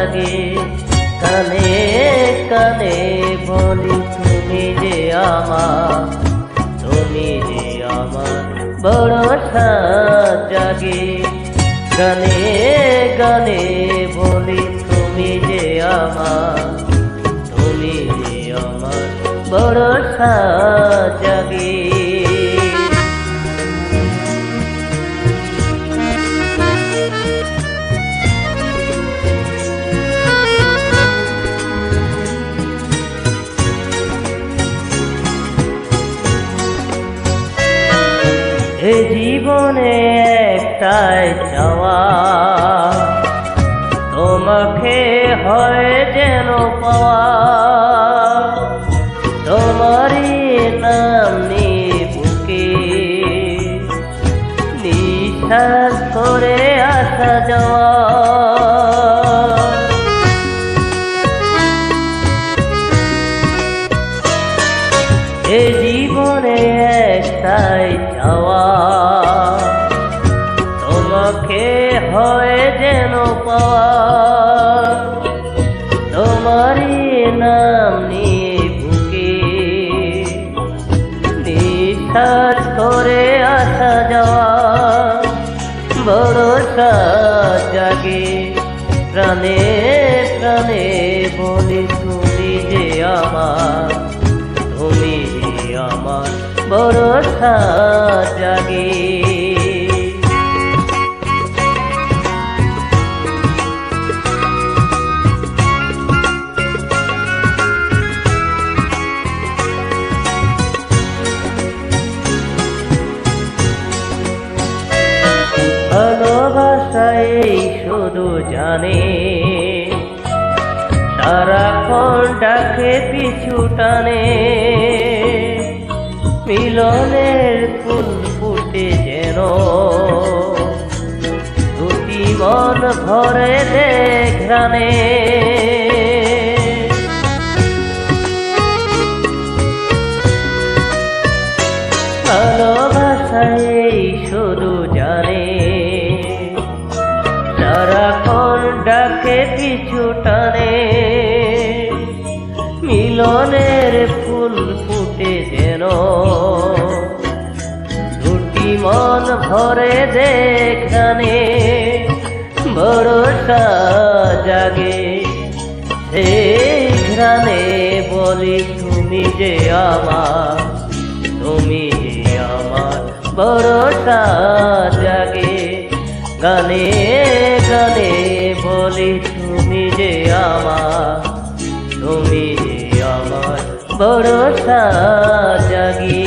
জাগে। কানে কানে বলি তুমি যে আমার, তুমি যে আমার ভরসা জাগে। গানে গানে বলি তুমি যে আমার, তুমি যে আমার ভরসা জাগে। এ জীবনে একটাই চাওয়া, তোমাকে হয় যেন পাওয়া। তোমারই নাম নিয়ে বুকে নিঃশ্বাস করে আসা যাওয়া। এ জীবনে একটাই চাওয়া, তোমাকে হয় যেন পাওয়া। তোমারই নাম নিয়ে বুকে নিঃশ্বাস করে আসা যাওয়া। ভরসা জাগে প্রাণে প্রাণে বলি তুমি যে আমার, তুমি যে আমার ভরসা জাগে। ভালোবাসাই শুধু জানে, সারাক্ষণ ডাকে পিছু টানে। মিলনের ফুল ফুটে যেন দুটি মন ভরে দে ঘ্রাণে। ভালোবাসাই শুধু জানে, সারাক্ষণ ডাকে পিছু টানে। মিলনের ফুল ফুটে যেন দুটি মন ভরে দেখানে। ভরসা জাগে সেই ঘ্রাণে বলি তুমি যে আমার, তুমি যে আমার ভরসা জাগে। গানে গানে বলি তুমি যে আমার, তুমি যে আমার ভরসা জাগে।